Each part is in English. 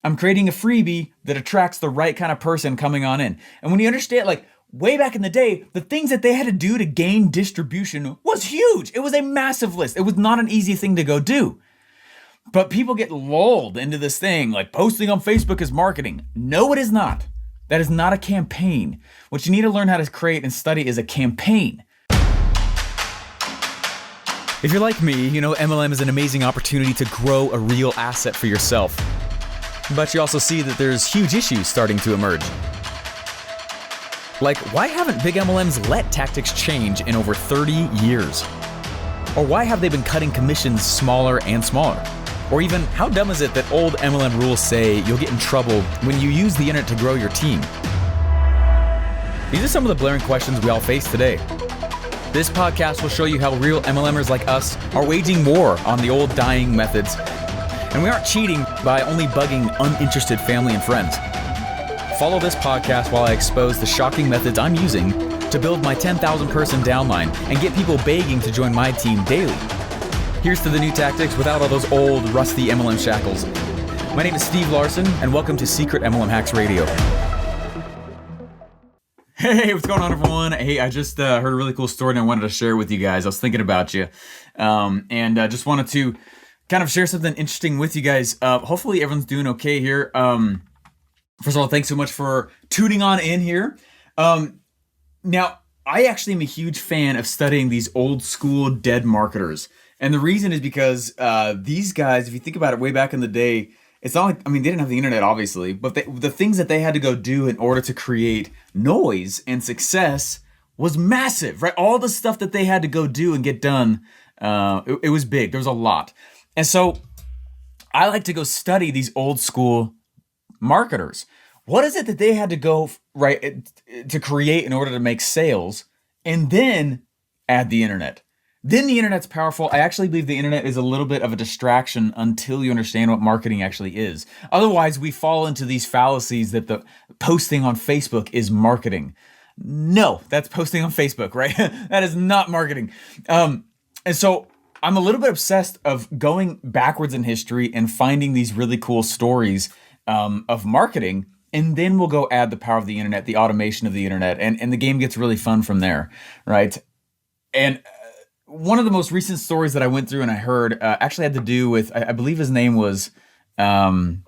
I'm creating a freebie that attracts the right kind of person coming on in. And when you understand, like, way back in the day, the things that they had to do to gain distribution was huge. It was a massive list. It was not an easy thing to go do. But people get lulled into this thing like posting on Facebook is marketing. No, it is not. That is not a campaign. What you need to learn how to create and study is a campaign. If you're like me, you know MLM is an amazing opportunity to grow a real asset for yourself. But you also see that there's huge issues starting to emerge. Like, why haven't big MLMs let tactics change in over 30 years? Or why have they been cutting commissions smaller and smaller? Or even, how dumb is it that old MLM rules say you'll get in trouble when you use the internet to grow your team? These are some of the blaring questions we all face today. This podcast will show you how real MLMers like us are waging war on the old dying methods. And we aren't cheating by only bugging uninterested family and friends. Follow this podcast while I expose the shocking methods I'm using to build my 10,000 person downline and get people begging to join my team daily. Here's to the new tactics without all those old, rusty MLM shackles. My name is Steve Larson, and welcome to Secret MLM Hacks Radio. Hey, what's going on, everyone? Hey, I just heard a really cool story and I wanted to share it with you guys. I was thinking about you, and just wanted to kind of share something interesting with you guys. Hopefully everyone's doing okay here. First of all, thanks so much for tuning on in here. Now, I actually am a huge fan of studying these old school dead marketers. And the reason is because these guys, if you think about it way back in the day, it's not like, I mean, they didn't have the internet, obviously, but the things that they had to go do in order to create noise and success was massive, right? All the stuff that they had to go do and get done, it was big. There was a lot. And so I like to go study these old school marketers. What is it that they had to go right to create in order to make sales and then add the internet? Then the internet's powerful. I actually believe the internet is a little bit of a distraction until you understand what marketing actually is. Otherwise, we fall into these fallacies that the posting on Facebook is marketing. No, that's posting on Facebook, right? That is not marketing. And so I'm a little bit obsessed of going backwards in history and finding these really cool stories of marketing, and then we'll go add the power of the internet, the automation of the internet, and the game gets really fun from there, right? And one of the most recent stories that I went through and I heard actually had to do with, I believe his name was Harry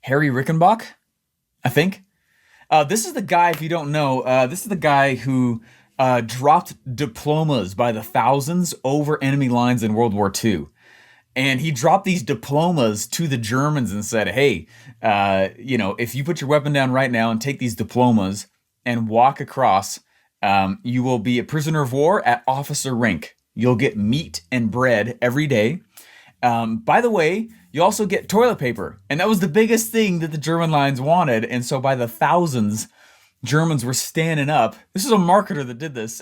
Rickenbach, I think. This is the guy, if you don't know, this is the guy who dropped diplomas by the thousands over enemy lines in World War II. And he dropped these diplomas to the Germans and said, hey, if you put your weapon down right now and take these diplomas and walk across, you will be a prisoner of war at officer rank. You'll get meat and bread every day. By the way, you also get toilet paper. And that was the biggest thing that the German lines wanted. And so by the thousands, Germans were standing up. This is a marketer that did this.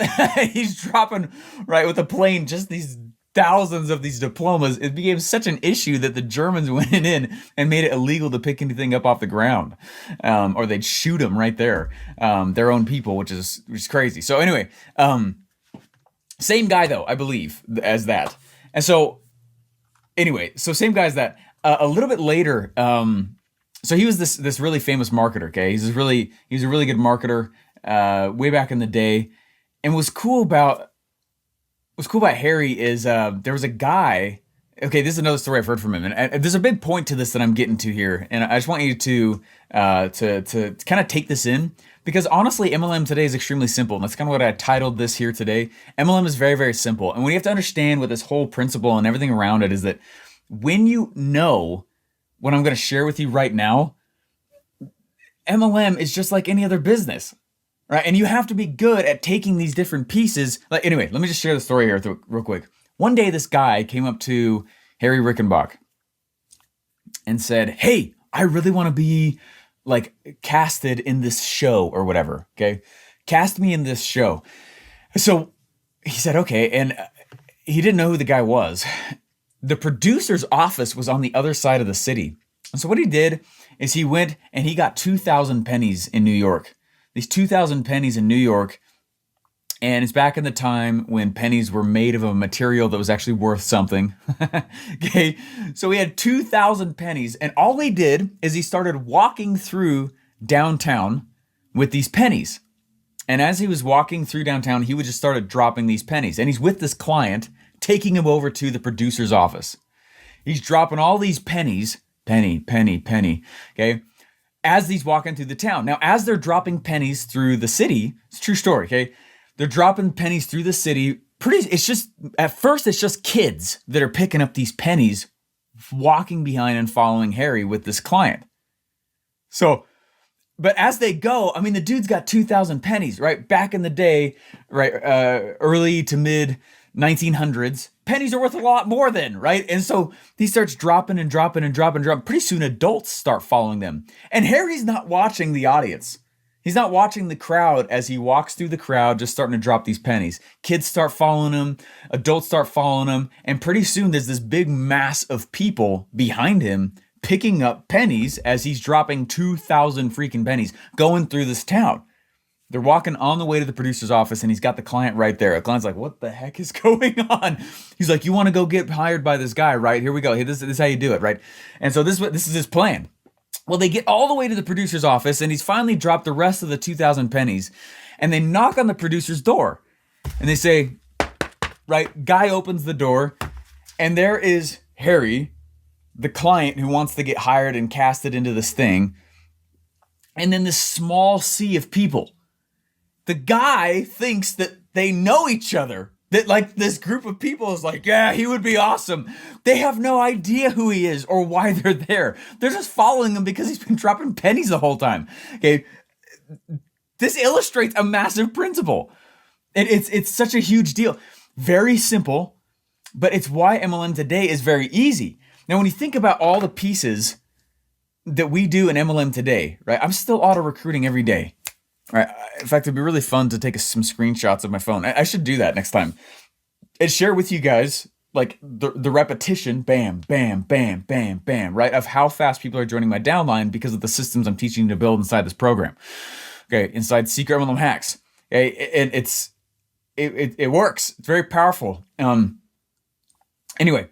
He's dropping, right, with a plane, just these thousands of these diplomas. It became such an issue that the Germans went in and made it illegal to pick anything up off the ground, or they'd shoot them right there, their own people, which is crazy. So anyway, same guy though, I believe, as that. And so anyway, so same guy as that. A little bit later, so he was this really famous marketer. Okay, he was a really good marketer way back in the day, and what's cool about Harry is there was a guy. Okay, this is another story I've heard from him, and there's a big point to this that I'm getting to here, and I just want you to kind of take this in, because honestly, MLM today is extremely simple, and that's kind of what I titled this here today. MLM is very, very simple, and what you have to understand with this whole principle and everything around it is that when you know what I'm going to share with you right now, MLM is just like any other business. Right, and you have to be good at taking these different pieces. Like, anyway, let me just share the story here real quick. One day, this guy came up to Harry Rickenbach and said, "Hey, I really want to be like casted in this show or whatever. Okay, cast me in this show." So he said, "Okay," and he didn't know who the guy was. The producer's office was on the other side of the city, and so what he did is he went and he got 2,000 pennies in New York. These 2,000 pennies in New York, And it's back in the time when pennies were made of a material that was actually worth something. Okay, so he had 2,000 pennies, and all he did is he started walking through downtown with these pennies. And as he was walking through downtown, he would just started dropping these pennies. And he's with this client, taking him over to the producer's office. He's dropping all these pennies, penny, penny, penny, okay, as he's walking through the town. Now, as they're dropping pennies through the city, it's a true story, okay? They're dropping pennies through the city. At first, it's just kids that are picking up these pennies, walking behind and following Harry with this client. But as they go, I mean, the dude's got 2,000 pennies, right? Back in the day, right, early to mid 1900s, pennies are worth a lot more then, right? And so he starts dropping and dropping and dropping and dropping. Pretty soon, adults start following them. And Harry's not watching the audience. He's not watching the crowd as he walks through the crowd, just starting to drop these pennies. Kids start following him, adults start following him, and pretty soon there's this big mass of people behind him picking up pennies as he's dropping 2,000 freaking pennies going through this town. They're walking on the way to the producer's office, and he's got the client right there. The client's like, what the heck is going on? He's like, you want to go get hired by this guy, right? Here we go. Hey, this is how you do it, right? And so this is his plan. Well, they get all the way to the producer's office, and he's finally dropped the rest of the 2,000 pennies, and they knock on the producer's door, and they say, right, guy opens the door, and there is Harry, the client who wants to get hired and casted into this thing, and then this small sea of people. The guy thinks that they know each other. That like this group of people is like, yeah, he would be awesome. They have no idea who he is or why they're there. They're just following him because he's been dropping pennies the whole time. Okay, this illustrates a massive principle. It's such a huge deal. Very simple, but it's why MLM today is very easy. Now, when you think about all the pieces that we do in MLM today, right? I'm still auto recruiting every day. Right. In fact, it'd be really fun to take some screenshots of my phone. I should do that next time and share with you guys like the repetition, bam, bam, bam, bam, bam, right, of how fast people are joining my downline because of the systems I'm teaching you to build inside this program. Okay, inside Secret MLM Hacks. Okay, it works. It's very powerful. Anyway,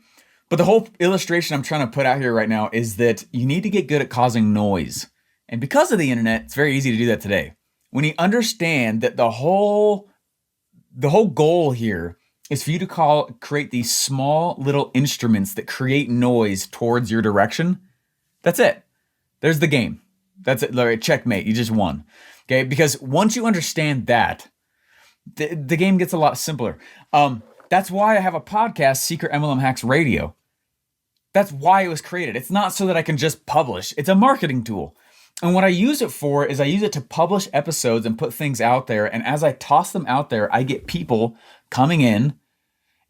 but the whole illustration I'm trying to put out here right now is that you need to get good at causing noise, and because of the internet, it's very easy to do that today. When you understand that the whole goal here is for you to create these small little instruments that create noise towards your direction, that's it. There's the game. That's it. Larry, checkmate. You just won. Okay? Because once you understand that, the game gets a lot simpler. That's why I have a podcast, Secret MLM Hacks Radio. That's why it was created. It's not so that I can just publish. It's a marketing tool. And what I use it for is I use it to publish episodes and put things out there. And as I toss them out there, I get people coming in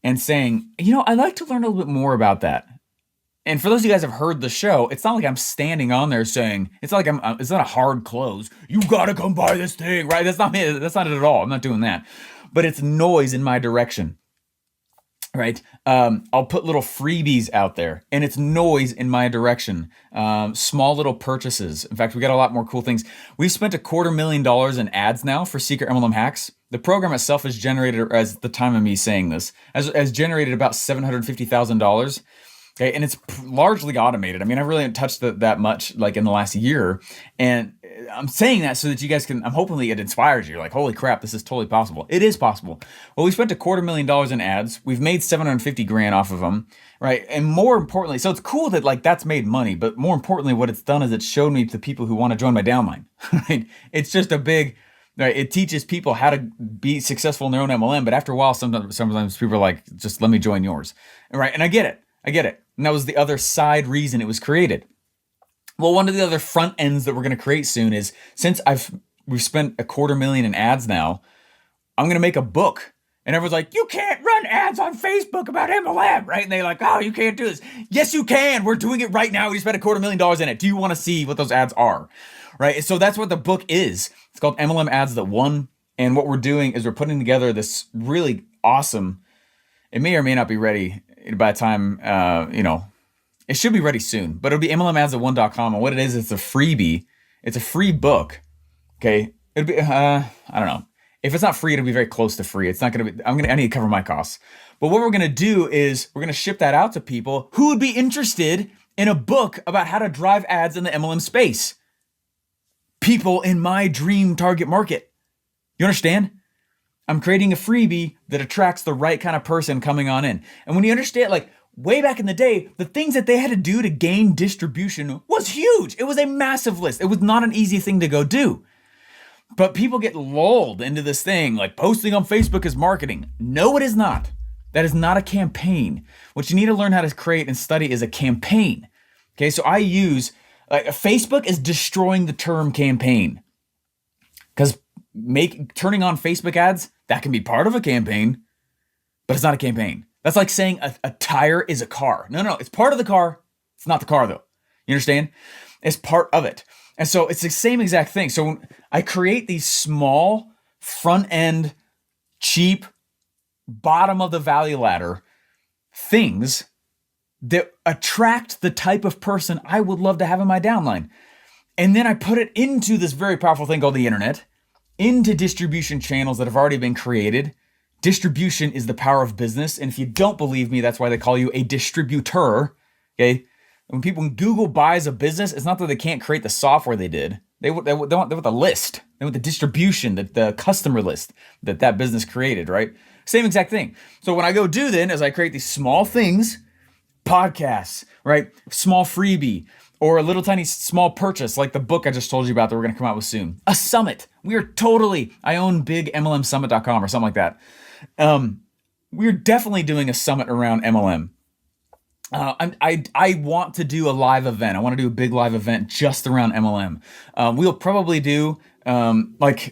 and saying, I'd like to learn a little bit more about that. And for those of you guys who have heard the show, it's not like I'm standing on there saying, it's not a hard close. You got to come buy this thing, right? That's not me. That's not it at all. I'm not doing that. But it's noise in my direction. Right. I'll put little freebies out there, and it's noise in my direction. Small little purchases. In fact, we got a lot more cool things. We've spent $250,000 in ads now for Secret MLM Hacks. The program itself has generated, as the time of me saying this, has generated about $750,000. Okay, and it's largely automated. I mean, I really haven't touched that much like in the last year. And I'm saying that so that you guys I'm hopefully it inspires you. Like, holy crap, this is totally possible. It is possible. Well, we spent $250,000 in ads. We've made $750,000 off of them, right? And more importantly, so it's cool that like that's made money, but more importantly, what it's done is it's showed me the people who want to join my downline, right? It's just a big, right? It teaches people how to be successful in their own MLM, but after a while, sometimes people are like, just let me join yours, right? And I get it. And that was the other side reason it was created. Well, one of the other front ends that we're going to create soon is, since we've spent $250,000 in ads now, I'm going to make a book. And everyone's like, you can't run ads on Facebook about MLM, right? And they're like, oh, you can't do this. Yes, you can. We're doing it right now. We spent $250,000 in it. Do you want to see what those ads are? Right? So that's what the book is. It's called MLM Ads That Won. And what we're doing is we're putting together this really awesome, it may or may not be ready by the time, it should be ready soon, but it'll be MLMAds@one.com. And what it is, it's a freebie. It's a free book. Okay. It'll be, I don't know. If it's not free, it'll be very close to free. It's not going to be, I need to cover my costs. But what we're going to do is we're going to ship that out to people who would be interested in a book about how to drive ads in the MLM space. People in my dream target market. You understand? I'm creating a freebie that attracts the right kind of person coming on in. And when you understand, like way back in the day, the things that they had to do to gain distribution was huge. It was a massive list. It was not an easy thing to go do. But people get lulled into this thing like posting on Facebook is marketing. No, it is not. That is not a campaign. What you need to learn how to create and study is a campaign. Okay, so I use, Facebook is destroying the term campaign. Because turning on Facebook ads, that can be part of a campaign, but it's not a campaign. That's like saying a tire is a car. No, it's part of the car. It's not the car though. You understand? It's part of it. And so it's the same exact thing. So when I create these small, front end, cheap, bottom of the value ladder things that attract the type of person I would love to have in my downline. And then I put it into this very powerful thing called the internet, into distribution channels that have already been created. Distribution is the power of business. And if you don't believe me, that's why they call you a distributor. Okay. When people Google buys a business, it's not that they can't create the software they did. They want the list. They want the distribution, the customer list that business created, right? Same exact thing. So when I go do then is I create these small things, podcasts, right? Small freebie, or a little tiny small purchase like the book I just told you about that we're going to come out with soon. A summit. I own bigmlmsummit.com or something like that. We're definitely doing a summit around MLM. I want to do a live event. I want to do a big live event just around MLM. We'll probably do, I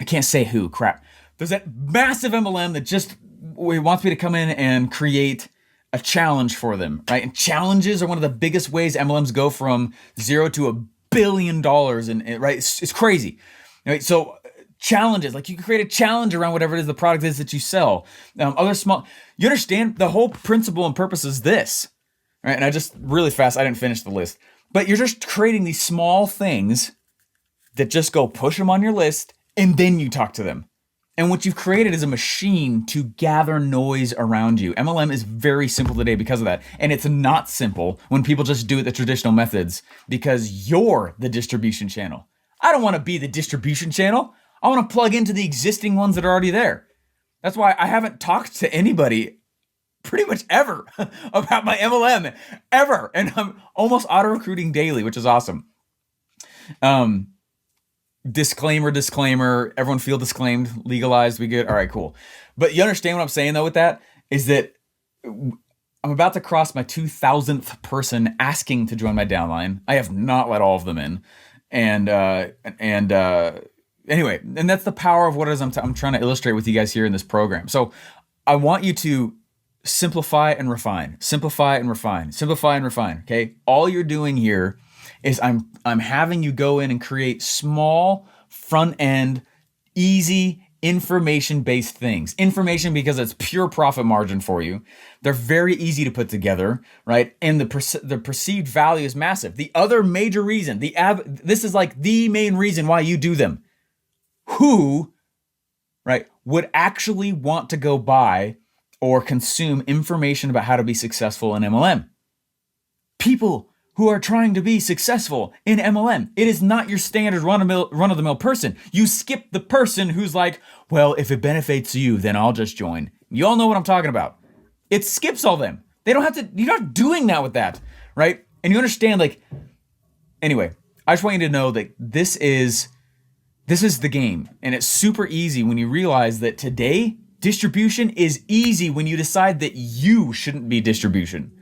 can't say who, crap. There's that massive MLM that just wants me to come in and create a challenge for them, right? And challenges are one of the biggest ways MLMs go from $0 to $1 billion, and right? It's crazy, right? So challenges, like you can create a challenge around whatever it is the product is that you sell. Other small, you understand the whole principle and purpose is this, right? And I just really fast, I didn't finish the list, but you're just creating these small things that just go push them on your list and then you talk to them. And what you've created is a machine to gather noise around you. MLM is very simple today because of that. And it's not simple when people just do it the traditional methods because you're the distribution channel. I don't want to be the distribution channel. I want to plug into the existing ones that are already there. That's why I haven't talked to anybody pretty much ever about my MLM, ever. And I'm almost auto-recruiting daily, which is awesome. Disclaimer, everyone feel disclaimed, legalized, we good. All right, cool. But you understand what I'm saying though with that is that I'm about to cross my 2,000th person asking to join my downline. I have not let all of them in. Anyway, and that's the power of what it is I'm trying to illustrate with you guys here in this program. So I want you to simplify and refine, okay? All you're doing here is I'm having you go in and create small front end, easy information-based things. Information because it's pure profit margin for you. They're very easy to put together, right? And the perceived value is massive. The other major reason, this is like the main reason why you do them. Who, right, would actually want to go buy or consume information about how to be successful in MLM? People who are trying to be successful in MLM. It is not your standard run-of-the-mill person. You skip the person who's like, well, if it benefits you, then I'll just join. You all know what I'm talking about. It skips all them. They don't have to, you're not doing that with that, right? And you understand, anyway, I just want you to know that this is the game. And it's super easy when you realize that today, distribution is easy when you decide that you shouldn't be distribution.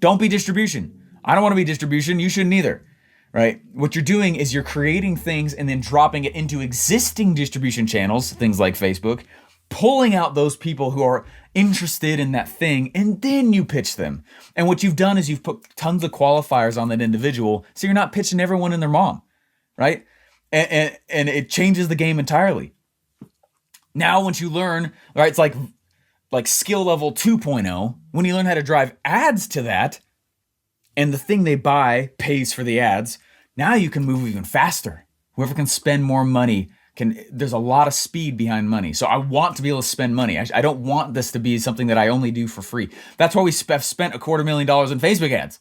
Don't be distribution. I don't want to be distribution. You shouldn't either, right? What you're doing is you're creating things and then dropping it into existing distribution channels, things like Facebook, pulling out those people who are interested in that thing, and then you pitch them. And what you've done is you've put tons of qualifiers on that individual, so you're not pitching everyone and their mom, right? And it changes the game entirely. Now, once you learn, right, it's like skill level 2.0, when you learn how to drive ads to that, and the thing they buy pays for the ads, now you can move even faster. Whoever can spend more money, there's a lot of speed behind money. So I want to be able to spend money. I don't want this to be something that I only do for free. That's why we have spent $250,000 in Facebook ads,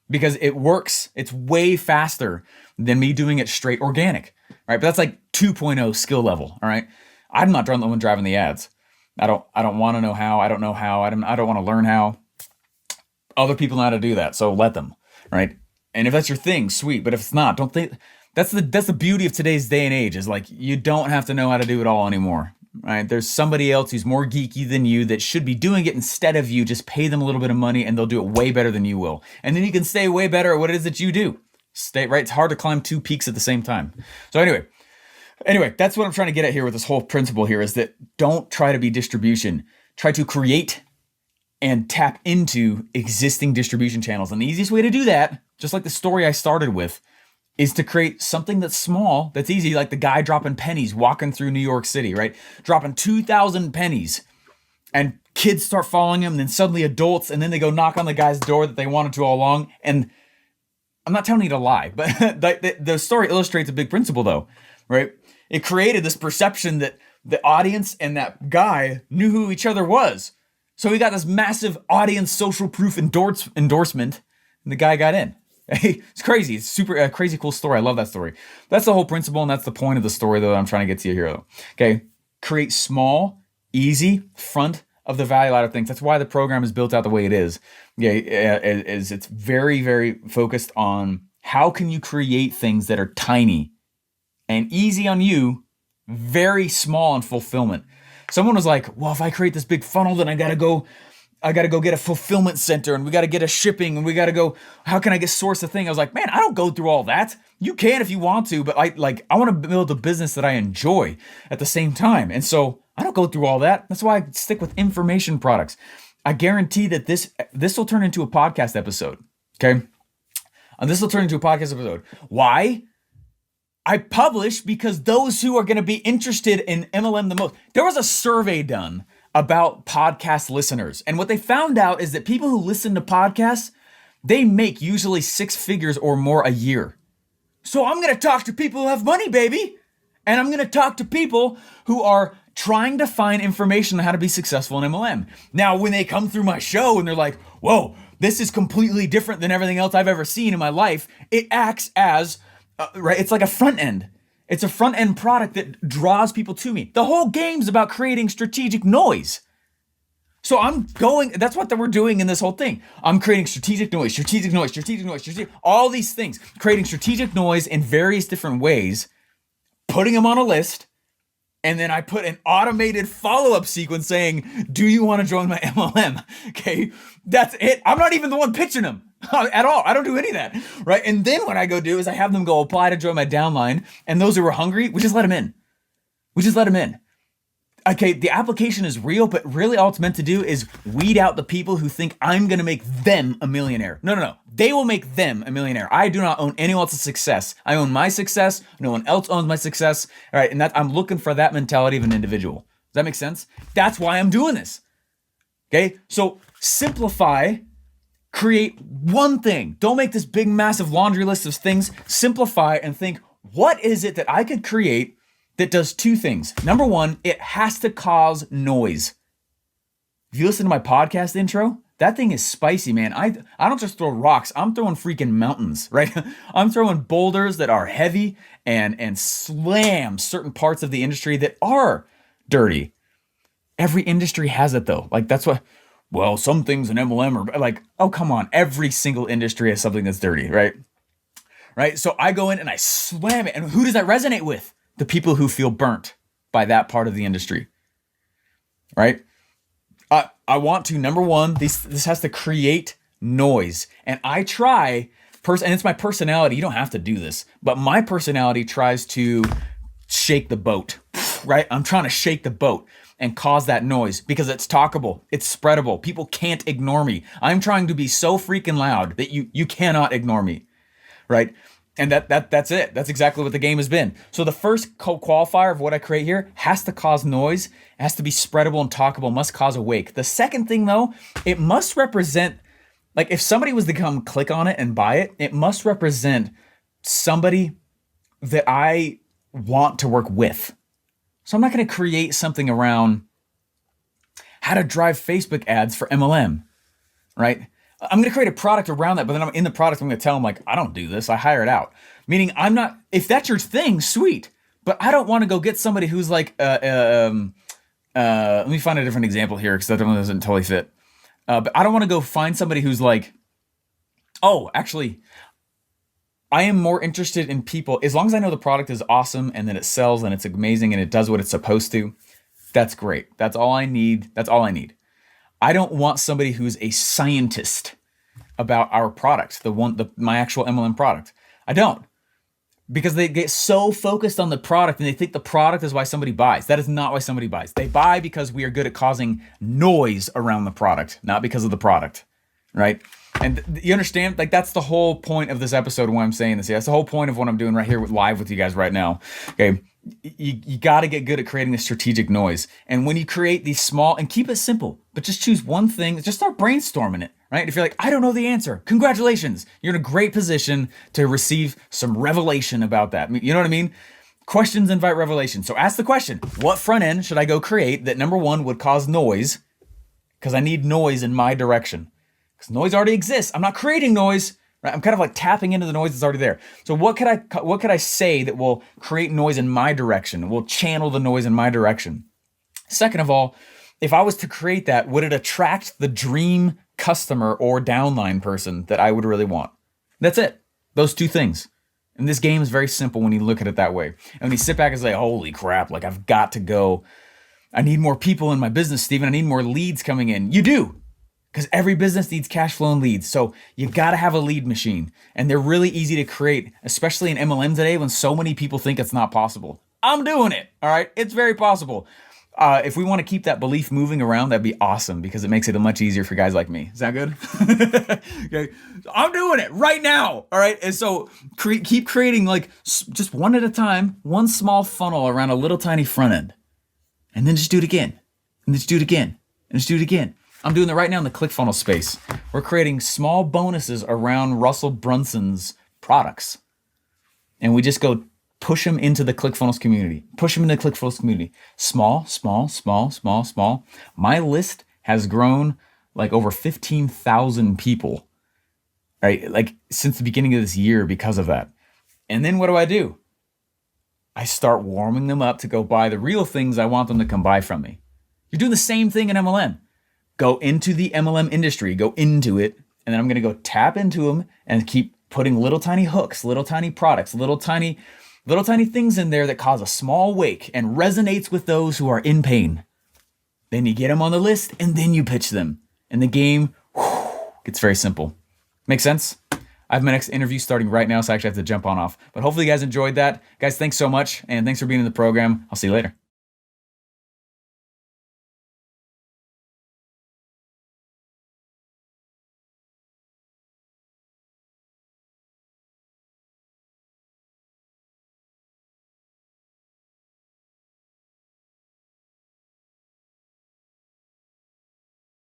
because it works. It's way faster than me doing it straight organic, right? But that's like 2.0 skill level. All right. I'm not the one driving the ads. I don't want to know how. I don't know how. I don't want to learn how. Other people know how to do that. So let them, right? And if that's your thing, sweet. But if it's not, don't think. That's the beauty of today's day and age, is like, you don't have to know how to do it all anymore, right? There's somebody else who's more geeky than you that should be doing it instead of you. Just pay them a little bit of money and they'll do it way better than you will. And then you can stay way better at what it is that you do. Stay right. It's hard to climb two peaks at the same time. So anyway, that's what I'm trying to get at here with this whole principle here, is that don't try to be distribution. Try to create and tap into existing distribution channels. And the easiest way to do that, just like the story I started with, is to create something that's small, that's easy, like the guy dropping pennies walking through New York City, right? Dropping 2,000 pennies, and kids start following him, and then suddenly adults, and then they go knock on the guy's door that they wanted to all along. And I'm not telling you to lie, but the story illustrates a big principle though, right? It created this perception that the audience and that guy knew who each other was. So we got this massive audience social proof endorsement, and the guy got in. It's crazy. It's super crazy cool story. I love that story. That's the whole principle, and that's the point of the story that I'm trying to get to you here though. Okay. Create small, easy, front of the value ladder things. That's why the program is built out the way it is. Okay. It's very, very focused on how can you create things that are tiny and easy on you, very small in fulfillment. Someone was like, well, if I create this big funnel, then I gotta go get a fulfillment center, and we got to get a shipping, and we got to go, how can I get source a thing? I was like, man, I don't go through all that. You can if you want to, but I want to build a business that I enjoy at the same time. And so I don't go through all that. That's why I stick with information products. I guarantee that this will turn into a podcast episode. Okay. And this will turn into a podcast episode. Why? I publish because those who are going to be interested in MLM the most. There was a survey done about podcast listeners. And what they found out is that people who listen to podcasts, they make usually 6 figures or more a year. So I'm going to talk to people who have money, baby. And I'm going to talk to people who are trying to find information on how to be successful in MLM. Now, when they come through my show and they're like, whoa, this is completely different than everything else I've ever seen in my life, it acts as, right, it's like a front end. It's a front end product that draws people to me. The whole game's about creating strategic noise. So that's what we're doing in this whole thing. I'm creating strategic noise, all these things, creating strategic noise in various different ways, putting them on a list, and then I put an automated follow-up sequence saying, do you want to join my MLM? Okay, that's it. I'm not even the one pitching them at all. I don't do any of that, right? And then what I go do is I have them go apply to join my downline, and those who are hungry, we just let them in. Okay, the application is real, but really all it's meant to do is weed out the people who think I'm going to make them a millionaire. No. They will make them a millionaire. I do not own anyone else's success. I own my success. No one else owns my success. All right, and I'm looking for that mentality of an individual. Does that make sense? That's why I'm doing this. Okay, so simplify, create one thing. Don't make this big, massive laundry list of things. Simplify and think, what is it that I could create that does 2 things? Number 1, it has to cause noise. If you listen to my podcast intro, that thing is spicy, man. I don't just throw rocks. I'm throwing freaking mountains, right? I'm throwing boulders that are heavy and slam certain parts of the industry that are dirty. Every industry has it though. Like that's what, well, some things in MLM are like, oh, come on. Every single industry has something that's dirty, right? Right? So I go in and I slam it. And who does that resonate with? The people who feel burnt by that part of the industry, right? I want to, number 1, this has to create noise. And I try, and it's my personality, you don't have to do this, but my personality tries to shake the boat, right? I'm trying to shake the boat and cause that noise because it's talkable, it's spreadable. People can't ignore me. I'm trying to be so freaking loud that you cannot ignore me, right? And that's it. That's exactly what the game has been. So the first qualifier of what I create here has to cause noise, has to be spreadable and talkable, must cause a wake. The second thing though, it must represent, like if somebody was to come click on it and buy it, it must represent somebody that I want to work with. So I'm not going to create something around how to drive Facebook ads for MLM, right? I'm going to create a product around that, but then I'm in the product, I'm going to tell them like, I don't do this. I hire it out. Meaning I'm not, if that's your thing, sweet. But I don't want to go get somebody who's like, let me find a different example here because that one doesn't totally fit. But I don't want to go find somebody who's like, oh, actually, I am more interested in people, as long as I know the product is awesome and that it sells and it's amazing and it does what it's supposed to, that's great. That's all I need. That's all I need. I don't want somebody who's a scientist about our product, my actual MLM product. I don't. Because they get so focused on the product and they think the product is why somebody buys. That is not why somebody buys. They buy because we are good at causing noise around the product, not because of the product, right? And you understand? Like, that's the whole point of this episode when I'm saying this. Yeah, that's the whole point of what I'm doing right here live with you guys right now. Okay, you got to get good at creating this strategic noise. And when you create these small, and keep it simple, but just choose one thing, just start brainstorming it, right? If you're like, I don't know the answer, congratulations. You're in a great position to receive some revelation about that. You know what I mean? Questions invite revelation. So ask the question, what front end should I go create that, number one, would cause noise? Because I need noise in my direction. Because noise already exists. I'm not creating noise, right? I'm kind of like tapping into the noise that's already there. So what could I say that will create noise in my direction, will channel the noise in my direction? Second of all, if I was to create that, would it attract the dream customer or downline person that I would really want? That's it. Those two things. And this game is very simple when you look at it that way. And when you sit back and say, holy crap, like I've got to go. I need more people in my business, Stephen. I need more leads coming in. You do. Because every business needs cash flow and leads. So you got to have a lead machine. And they're really easy to create, especially in MLM today when so many people think it's not possible. I'm doing it. All right. It's very possible. If we want to keep that belief moving around, that'd be awesome because it makes it much easier for guys like me. Is that good? Okay. I'm doing it right now. All right. And so keep creating like just one at a time, one small funnel around a little tiny front end. And then just do it again. And just do it again. And just do it again. I'm doing that right now in the ClickFunnels space. We're creating small bonuses around Russell Brunson's products. And we just go push them into the ClickFunnels community. Push them into the ClickFunnels community. Small, small, small, small, small. My list has grown like over 15,000 people, right? Like since the beginning of this year because of that. And then what do? I start warming them up to go buy the real things I want them to come buy from me. You're doing the same thing in MLM. Go into the MLM industry, go into it, and then I'm going to go tap into them and keep putting little tiny hooks, little tiny products, little tiny things in there that cause a small wake and resonates with those who are in pain. Then you get them on the list and then you pitch them. And the game gets very simple. Make sense? I have my next interview starting right now, so I actually have to jump on off. But hopefully you guys enjoyed that. Guys, thanks so much, and thanks for being in the program. I'll see you later.